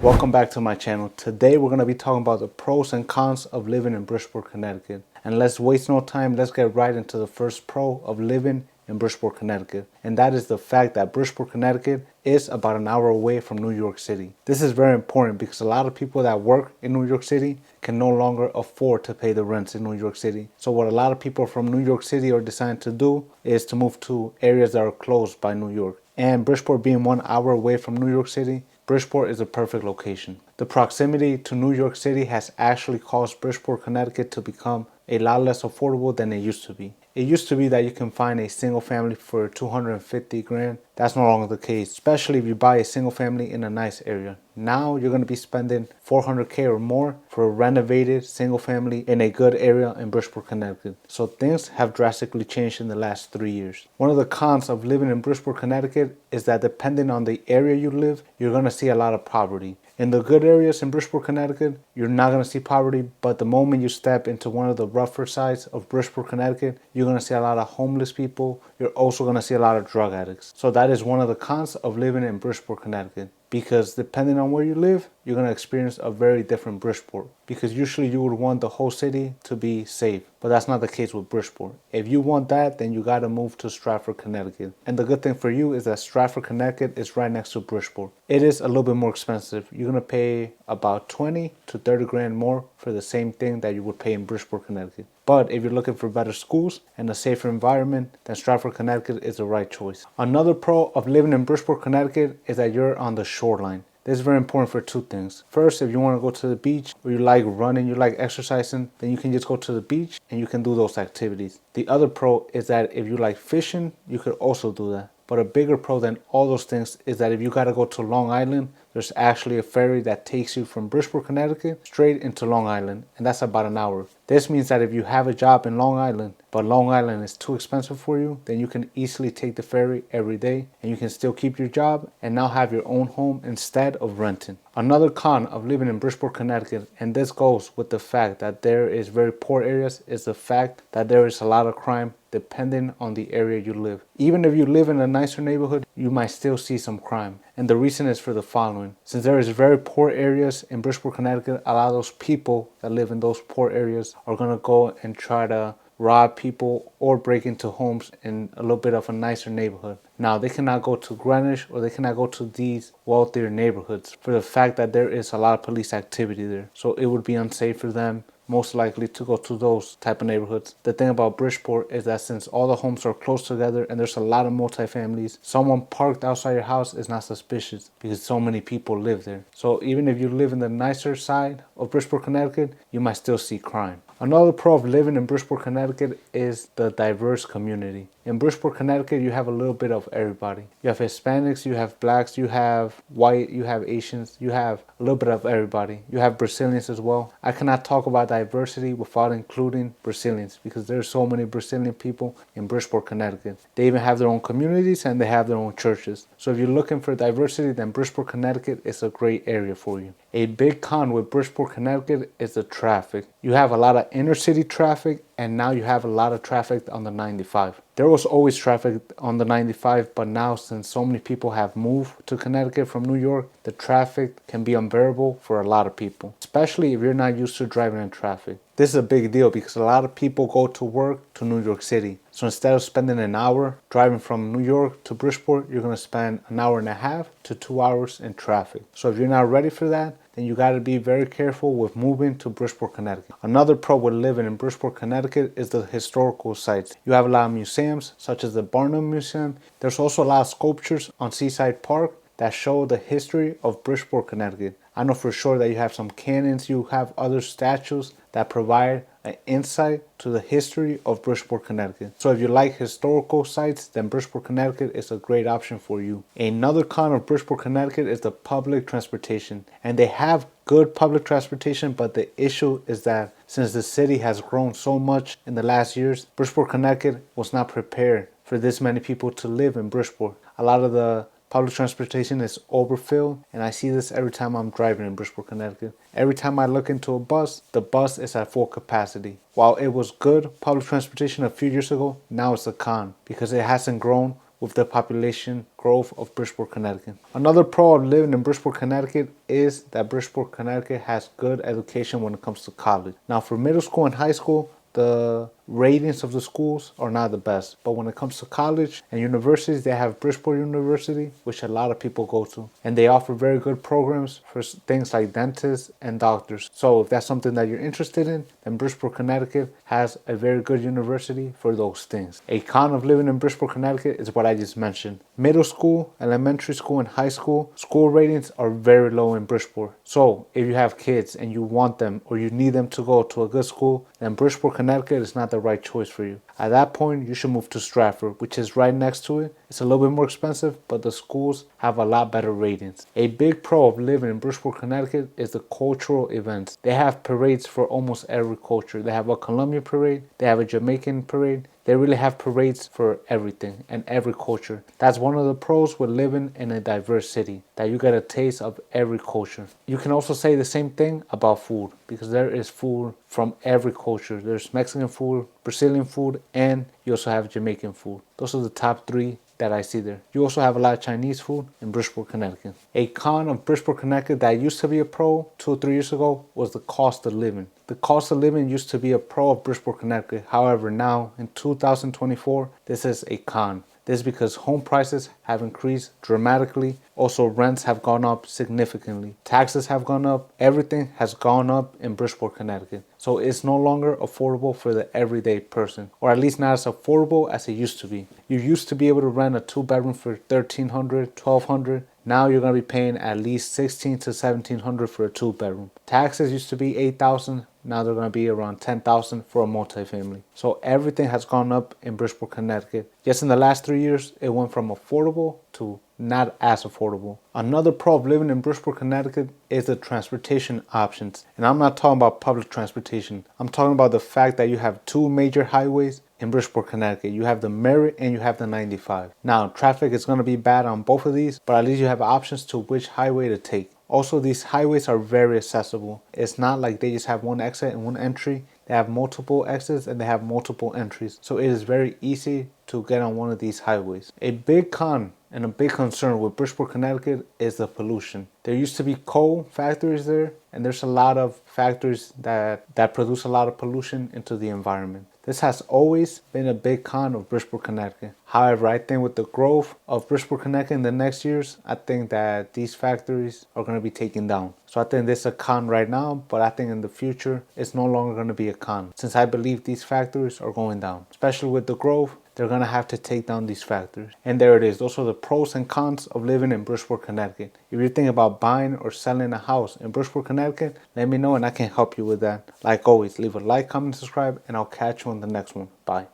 Welcome back to my channel. Today we're going to be talking about the pros and cons of living in Bridgeport, Connecticut. And let's waste no time, let's get right into the first pro of living in Bridgeport, Connecticut. And that is the fact that Bridgeport, Connecticut is about an hour away from New York City. This is very important because a lot of people that work in New York City can no longer afford to pay the rents in New York City. So what a lot of people from New York City are deciding to do is to move to areas that are close by New York. And Bridgeport being 1 hour away from New York City, Bridgeport is a perfect location. The proximity to New York City has actually caused Bridgeport, Connecticut to become a lot less affordable than it used to be. It used to be that you can find a single family for 250 grand. That's no longer the case, especially if you buy a single family in a nice area. Now you're going to be spending 400K or more for a renovated single family in a good area in Bridgeport, Connecticut. So things have drastically changed in the last 3 years. One of the cons of living in Bridgeport, Connecticut is that depending on the area you live, you're going to see a lot of poverty. In the good areas in Bridgeport, Connecticut, you're not going to see poverty, but the moment you step into one of the rougher sides of Bridgeport, Connecticut, you're going to see a lot of homeless people. You're also going to see a lot of drug addicts. So that is one of the cons of living in Bridgeport, Connecticut. Because depending on where you live, you're going to experience a very different Bridgeport. Because usually you would want the whole city to be safe. But that's not the case with Bridgeport. If you want that, then you got to move to Stratford, Connecticut. And the good thing for you is that Stratford, Connecticut is right next to Bridgeport. It is a little bit more expensive. You're going to pay about 20 to 30 grand more for the same thing that you would pay in Bridgeport, Connecticut. But if you're looking for better schools and a safer environment, then Stratford, Connecticut is the right choice. Another pro of living in Bridgeport, Connecticut is that you're on the shoreline. This is very important for two things. First, if you want to go to the beach, or you like running, you like exercising, then you can just go to the beach and you can do those activities. The other pro is that if you like fishing, you could also do that. But a bigger pro than all those things is that if you got to go to Long Island, there's actually a ferry that takes you from Bridgeport, Connecticut straight into Long Island, and that's about an hour. This means that if you have a job in Long Island, but Long Island is too expensive for you, then you can easily take the ferry every day and you can still keep your job and now have your own home instead of renting. Another con of living in Bridgeport, Connecticut, and this goes with the fact that there is very poor areas, is the fact that there is a lot of crime depending on the area you live. Even if you live in a nicer neighborhood, you might still see some crime. And the reason is for the following. Since there is very poor areas in Bridgeport, Connecticut, a lot of those people that live in those poor areas are going to go and try to rob people or break into homes in a little bit of a nicer neighborhood. Now, they cannot go to Greenwich or they cannot go to these wealthier neighborhoods for the fact that there is a lot of police activity there. So it would be unsafe for them most likely to go to those type of neighborhoods. The thing about Bridgeport is that since all the homes are close together and there's a lot of multifamilies, someone parked outside your house is not suspicious because so many people live there. So even if you live in the nicer side of Bridgeport, Connecticut, you might still see crime. Another pro of living in Bridgeport, Connecticut is the diverse community. In Bridgeport, Connecticut, you have a little bit of everybody. You have Hispanics, you have blacks, you have white, you have Asians, you have a little bit of everybody. You have Brazilians as well. I cannot talk about diversity without including Brazilians because there's so many Brazilian people in Bridgeport, Connecticut. They even have their own communities and they have their own churches. So if you're looking for diversity, then Bridgeport, Connecticut is a great area for you. A big con with Bridgeport, Connecticut is the traffic. You have a lot of inner city traffic and now you have a lot of traffic on the 95. There was always traffic on the 95, but now since so many people have moved to Connecticut from New York, the traffic can be unbearable for a lot of people, especially if you're not used to driving in traffic. This is a big deal because a lot of people go to work to New York City. So instead of spending an hour driving from New York to Bridgeport, you're going to spend an hour and a half to 2 hours in traffic. So if you're not ready for that, then you got to be very careful with moving to Bridgeport, Connecticut. Another pro with living in Bridgeport, Connecticut is the historical sites. You have a lot of museums, such as the Barnum Museum. There's also a lot of sculptures on Seaside Park that show the history of Bridgeport, Connecticut. I know for sure that you have some cannons, you have other statues that provide an insight to the history of Bridgeport, Connecticut. So if you like historical sites, then Bridgeport, Connecticut is a great option for you. Another con of Bridgeport, Connecticut is the public transportation. And they have good public transportation, but the issue is that since the city has grown so much in the last years, Bridgeport, Connecticut was not prepared for this many people to live in Bridgeport. A lot of the public transportation is overfilled, and I see this every time I'm driving in Bridgeport, Connecticut. Every time I look into a bus, the bus is at full capacity. While it was good public transportation a few years ago, now it's a con because it hasn't grown with the population growth of Bridgeport, Connecticut. Another pro of living in Bridgeport, Connecticut is that Bridgeport, Connecticut has good education when it comes to college. Now, for middle school and high school, the ratings of the schools are not the best. But when it comes to college and universities, they have Bridgeport University, which a lot of people go to. And they offer very good programs for things like dentists and doctors. So if that's something that you're interested in, then Bridgeport, Connecticut has a very good university for those things. A con of living in Bridgeport, Connecticut is what I just mentioned. Middle school, elementary school, and high school, school ratings are very low in Bridgeport. So if you have kids and you want them or you need them to go to a good school, then Bridgeport, Connecticut is not the right choice for you. At that point, you should move to Stratford, which is right next to it. It's a little bit more expensive, but the schools have a lot better ratings. A big pro of living in Bridgeport, Connecticut is the cultural events. They have parades for almost every culture. They have a Colombian parade, they have a Jamaican parade. They really have parades for everything and every culture. That's one of the pros with living in a diverse city, that you get a taste of every culture. You can also say the same thing about food, because there is food from every culture. There's Mexican food, Brazilian food, and you also have Jamaican food. Those are the top three that I see there. You also have a lot of Chinese food in Bridgeport, Connecticut. A con of Bridgeport, Connecticut that used to be a pro 2 or 3 years ago was the cost of living. The cost of living used to be a pro of Bridgeport, Connecticut. However, now in 2024, this is a con. This is because home prices have increased dramatically. Also, rents have gone up significantly. Taxes have gone up. Everything has gone up in Bridgeport, Connecticut. So it's no longer affordable for the everyday person, or at least not as affordable as it used to be. You used to be able to rent a 2-bedroom for $1,300, $1,200. Now you're going to be paying at least $1,600 to $1,700 for a 2-bedroom. Taxes used to be $8,000. Now they're going to be around $10,000 for a multifamily. So everything has gone up in Bridgeport, Connecticut. Just in the last 3 years, it went from affordable to not as affordable. Another pro of living in Bridgeport, Connecticut is the transportation options. And I'm not talking about public transportation. I'm talking about the fact that you have 2 major highways in Bridgeport, Connecticut. You have the Merritt and you have the 95. Now, traffic is going to be bad on both of these, but at least you have options to which highway to take. Also, these highways are very accessible. It's not like they just have one exit and one entry. They have multiple exits and they have multiple entries. So it is very easy to get on one of these highways. A big con and a big concern with Bridgeport, Connecticut is the pollution. There used to be coal factories there, and there's a lot of factories that produce a lot of pollution into the environment. This has always been a big con of Bridgeport, Connecticut. However, I think with the growth of Bridgeport, Connecticut in the next years, I think that these factories are going to be taken down. So I think this is a con right now, but I think in the future, it's no longer going to be a con, since I believe these factories are going down. Especially with the growth, they're going to have to take down these factories. And there it is. Those are the pros and cons of living in Bridgeport, Connecticut. If you're thinking about buying or selling a house in Bridgeport, Connecticut, let me know and I can help you with that. Like always, leave a like, comment, subscribe, and I'll catch you on the next one. Bye.